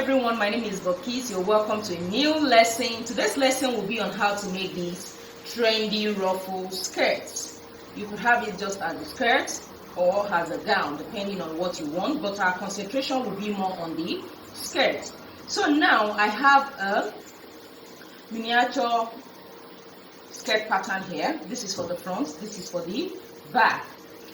everyone, my name is Bilikis. You're welcome to a new lesson. Today's lesson will be on how to make these trendy ruffle skirts. You could have it just as a skirt or as a gown, depending on what you want, but our concentration will be more on the skirt. So now I have a miniature skirt pattern here. This is for the front, this is for the back.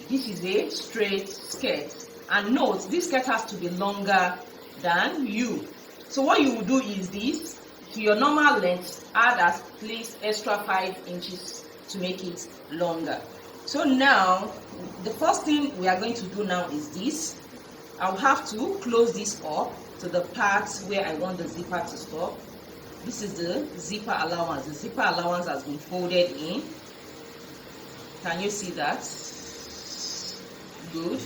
This is a straight skirt. And note, this skirt has to be longer than you. So what you will do is this: to your normal length, add at least extra 5 inches to make it longer. So now, the first thing we are going to do now is this. I'll have to close this up to the part where I want the zipper to stop. This is the zipper allowance. The zipper allowance has been folded in. Can you see that? Good.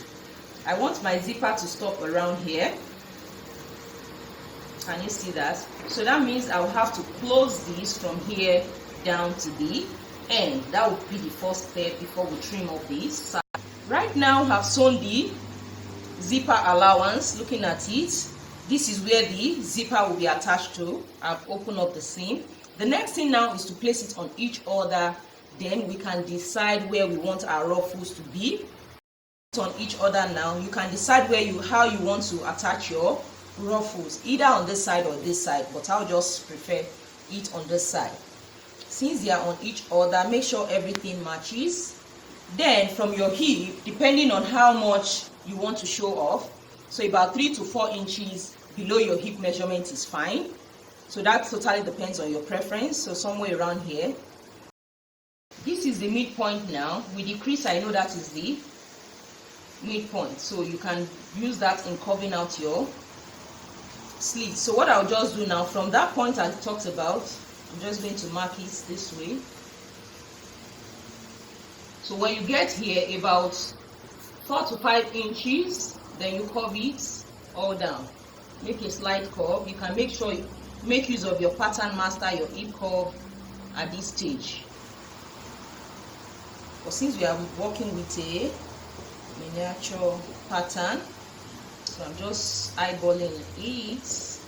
I want my zipper to stop around here. Can you see that? So that means I will have to close this from here down to the end. That would be the first step before we trim off this side. Right now I've sewn the zipper allowance. Looking at it, this is where the zipper will be attached to. I've opened up the seam. The next thing now is to place it on each other. Then we can decide where we want our ruffles to be. On each other now, you can decide how you want to attach your ruffles, either on this side or this side, but I'll just prefer it on this side. Since they are on each other, make sure everything matches. Then from your hip, depending on how much you want to show off, so about 3 to 4 inches below your hip measurement is fine. So that totally depends on your preference. So somewhere around here. This is the midpoint now. With the crease, I know that is the midpoint, so you can use that in carving out your sleeve. So what I'll just do now, from that point I talked about, I'm just going to mark it this way. So when you get here about 4 to 5 inches, then you curve it all down. Make a slight curve. You can make use of your pattern master, your hip curve at this stage. But since we are working with a miniature pattern, so I'm just eyeballing it.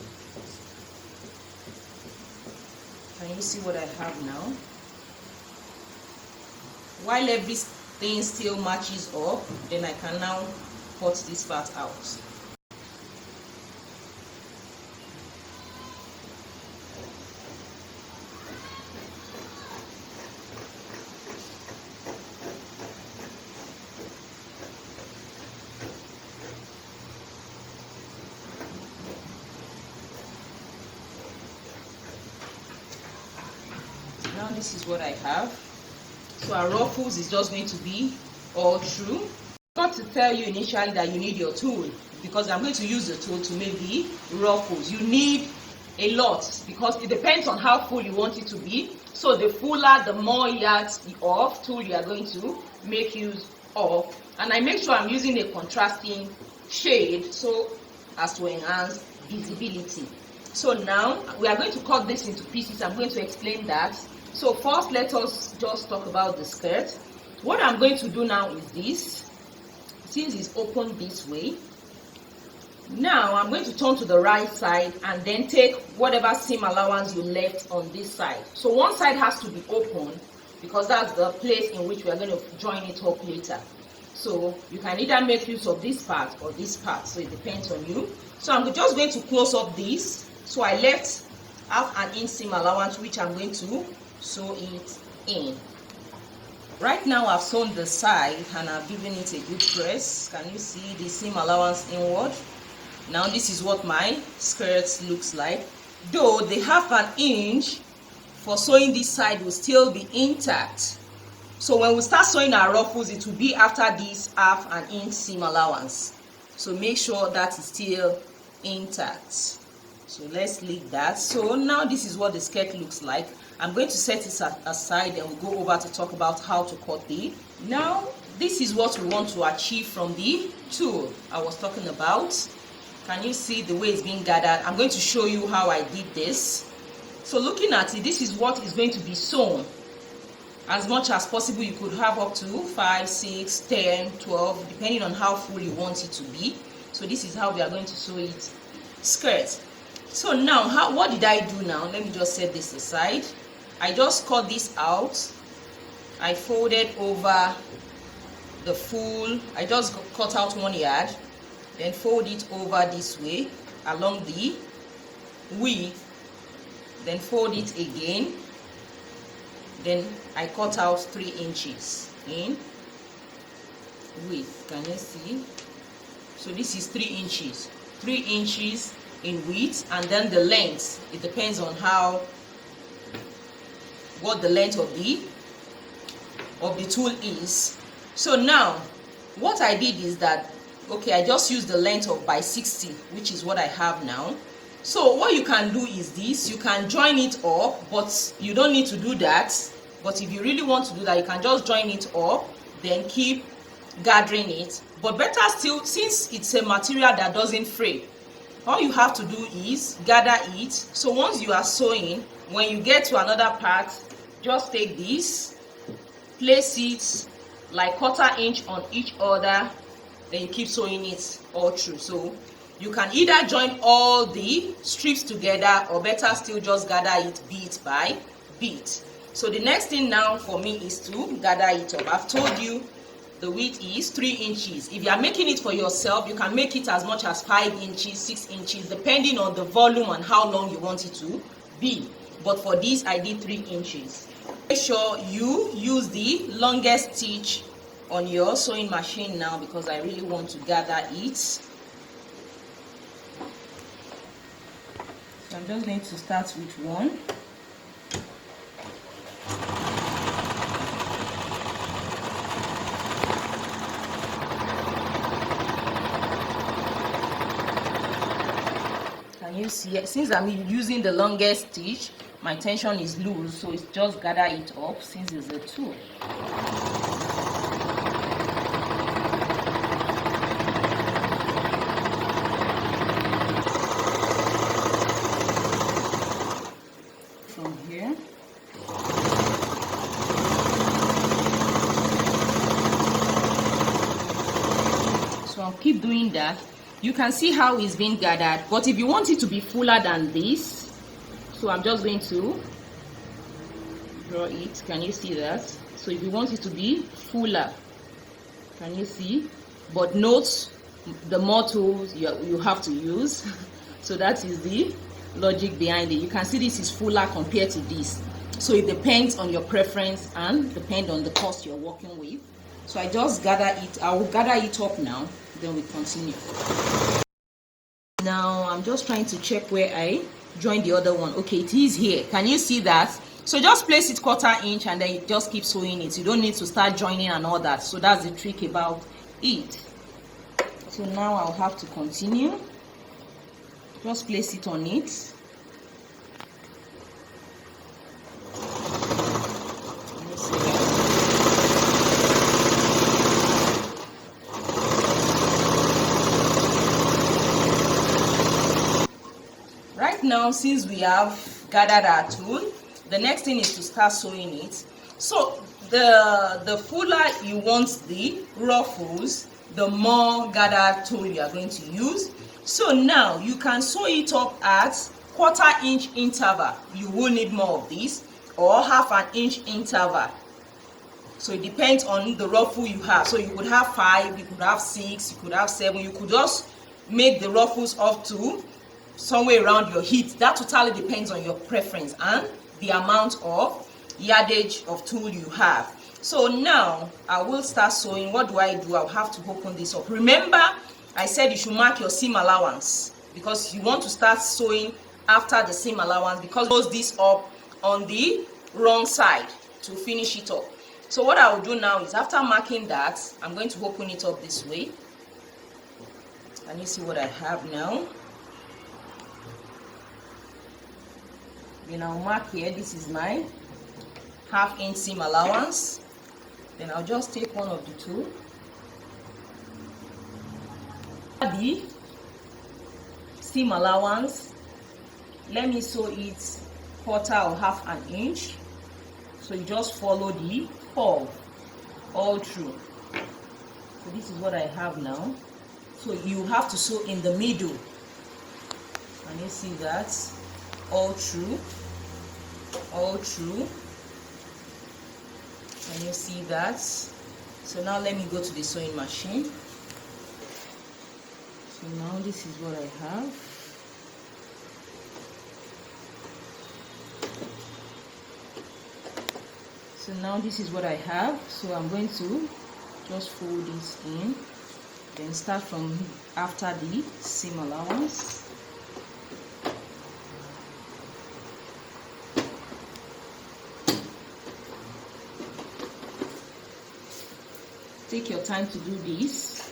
Can you see what I have now? While everything still matches up, then I can now cut this part out. Now this is what I have. So our ruffles is just going to be all through. I forgot to tell you initially that you need your tool, because I'm going to use the tool to make the ruffles. You need a lot because it depends on how full you want it to be. So the fuller, the more yards of tool you are going to make use of. And I make sure I'm using a contrasting shade so as to enhance visibility. So now we are going to cut this into pieces. I'm going to explain that. So first, let us just talk about the skirt. What I'm going to do now is this. Since it's open this way, now I'm going to turn to the right side and then take whatever seam allowance you left on this side. So one side has to be open because that's the place in which we are going to join it up later. So you can either make use of this part or this part, so it depends on you. So I'm just going to close up this. So I left half an inch seam allowance, which I'm going to sew it in. Right now I've sewn the side and I've given it a good press. Can you see the seam allowance inward? Now this is what my skirt looks like. Though the half an inch for sewing this side will still be intact. So when we start sewing our ruffles, it will be after this half an inch seam allowance. So make sure that is still intact. So let's leave that. So now this is what the skirt looks like. I'm going to set it aside and we'll go over to talk about how to cut it. Now this is what we want to achieve from the tool I was talking about. Can you see the way it's being gathered? I'm going to show you how I did this. So looking at it, this is what is going to be sewn. As much as possible, you could have up to 5, 6, 10, 12, depending on how full you want it to be. So this is how we are going to sew it. Skirt. So now, what did I do now? Let me just set this aside. I just cut this out. I folded over the full, I just cut out 1 yard, then fold it over this way along the width, then fold it again, then I cut out 3 inches in width. Can you see? So this is 3 inches, 3 inches in width, and then the length, it depends on what the length of the tool is. So now what I did is that, okay, I just used the length of by 60, which is what I have now. So what you can do is this: you can join it up, but you don't need to do that. But if you really want to do that, you can just join it up, then keep gathering it. But better still, since it's a material that doesn't fray, all you have to do is gather it. So once you are sewing, when you get to another part, just take this, place it like 1/4 inch on each other, then you keep sewing it all through. So you can either join all the strips together, or better still just gather it bit by bit. So the next thing now for me is to gather it up. I've told you the width is 3 inches. If you are making it for yourself, you can make it as much as 5 inches, 6 inches, depending on the volume and how long you want it to be. But for this, I did 3 inches. Make sure you use the longest stitch on your sewing machine now, because I really want to gather it. So I'm just going to start with one. Can you see? Since I'm using the longest stitch, my tension is loose, so it's just gather it up since it's a tool. From here. So I'll keep doing that. You can see how it's being gathered, but if you want it to be fuller than this, so I'm just going to draw it. Can you see that? So if you want it to be fuller, can you see? But note the more tools you have to use. So that is the logic behind it. You can see this is fuller compared to this. So it depends on your preference and depend on the cost you're working with. So I just gather it. I will gather it up now, then we continue. Now I'm just trying to check where I join the other one. Okay, it is here. Can you see that? So just place it 1/4 inch and then you just keep sewing it. You don't need to start joining and all that. So that's the trick about it. So now I'll have to continue. Just place it on it. Right now, since we have gathered our tool, the next thing is to start sewing it. So the fuller you want the ruffles, the more gathered tool you are going to use. So now you can sew it up at 1/4 inch interval. You will need more of this, or 1/2 inch interval. So it depends on the ruffle you have. So you could have 5, you could have 6, you could have 7. You could just make the ruffles up to somewhere around your hip. That totally depends on your preference and the amount of yardage of tool you have. So now I will start sewing. What do? I'll have to open this up. Remember, I said you should mark your seam allowance, because you want to start sewing after the seam allowance, because close this up on the wrong side to finish it up. So what I will do now is, after marking that, I'm going to open it up this way. Can you see what I have now? Then I'll mark here, this is my 1/2 inch seam allowance. Then I'll just take one of the two. The seam allowance, let me sew it 1/4 or 1/2 inch. So you just follow the curve all through. So this is what I have now. So you have to sew in the middle. Can you see that? All through, all through. Can you see that? So now let me go to the sewing machine. So now this is what I have. So now this is what I have. So I'm going to just fold this in, then start from after the seam allowance. Take your time to do this.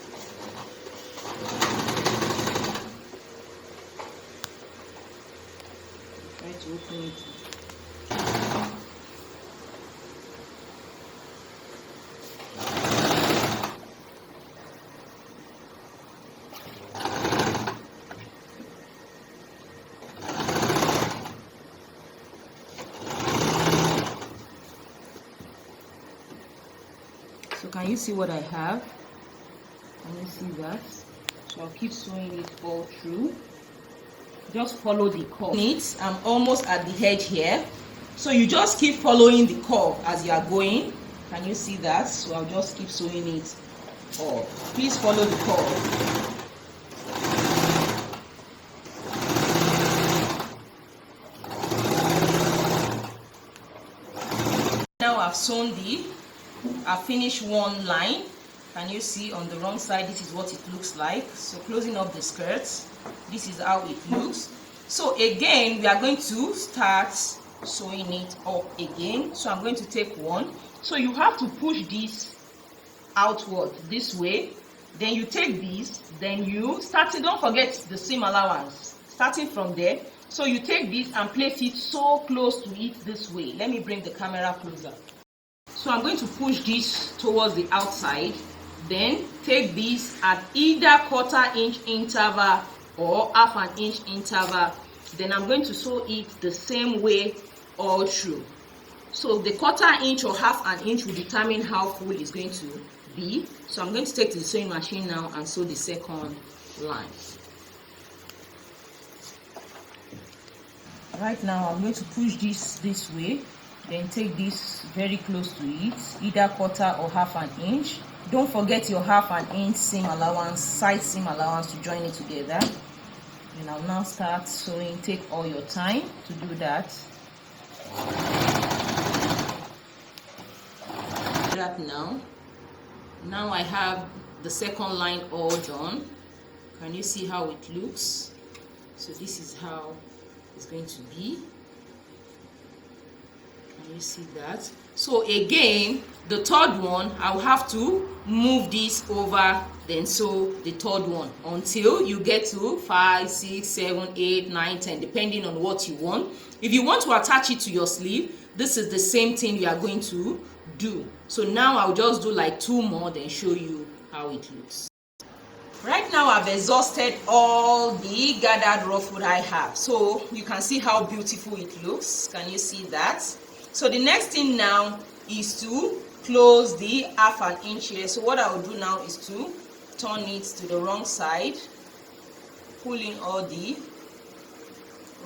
Try to open it. So can you see what I have? Can you see that? So I'll keep sewing it all through. Just follow the curve. I'm almost at the edge here. So you just keep following the curve as you are going. Can you see that? So I'll just keep sewing it all. Please follow the curve. Now I've finished one line. Can you see on the wrong side? This is what it looks like. So closing up the skirts, this is how it looks. So again, we are going to start sewing it up again. So I'm going to take one. So you have to push this outward this way. Then you take this. Then you start it. Don't forget the seam allowance. Starting from there. So you take this and place it so close to it this way. Let me bring the camera closer. So I'm going to push this towards the outside, then take this at either quarter-inch interval or half an inch interval. Then I'm going to sew it the same way all through. So the quarter-inch or half an inch will determine how full it's going to be. So I'm going to take to the sewing machine now and sew the second line. Right now I'm going to push this way. Then take this very close to it, either quarter or half an inch. Don't forget your half an inch seam allowance, side seam allowance to join it together. And I'll now start sewing. Take all your time to do that. Now I have the second line all done. Can you see how it looks? So this is how it's going to be. You see that? So again, the third one, I'll have to move this over, then sew the third one until you get to 5, 6, 7, 8, 9, 10, depending on what you want. If you want to attach it to your sleeve, this is the same thing we are going to do. So now I'll just do like 2 more, then show you how it looks. Right now I've exhausted all the gathered ruffle I have. So you can see how beautiful it looks. Can you see that? So the next thing now is to close the half an inch here. So what I will do now is to turn it to the wrong side, pull in all the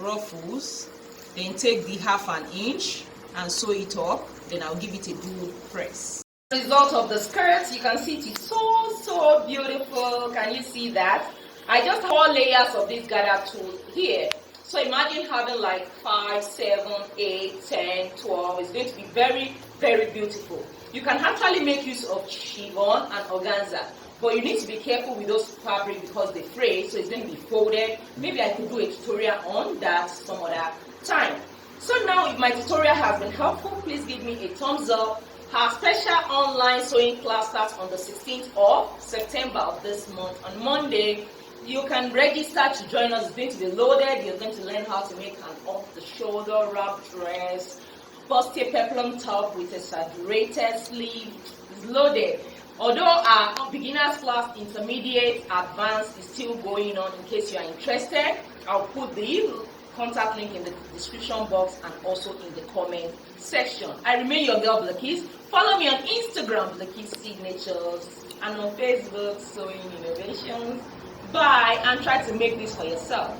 ruffles, then take the half an inch and sew it up. Then I'll give it a good press. The result of the skirt, you can see it is so beautiful. Can you see that? I just have 4 layers of this gathered tulle here. So imagine having like 5, 7, 8, 10, 12. It's going to be very, very beautiful. You can actually make use of chiffon and organza, but you need to be careful with those fabric because they fray, so it's going to be folded. Maybe I could do a tutorial on that some other time. So now, if my tutorial has been helpful, please give me a thumbs up. Our special online sewing class starts on the 16th of September of this month on Monday. You can register to join us. It's going to be loaded. You're going to learn how to make an off-the-shoulder wrap dress, busty peplum top with a saturated sleeve. It's loaded. Although our beginners class, intermediate, advanced is still going on. In case you are interested, I'll put the contact link in the description box and also in the comment section. I remain your girl Bilikis. Follow me on Instagram, Bilikis Signatures, and on Facebook, Sewing Innovations. Buy and try to make this for yourself.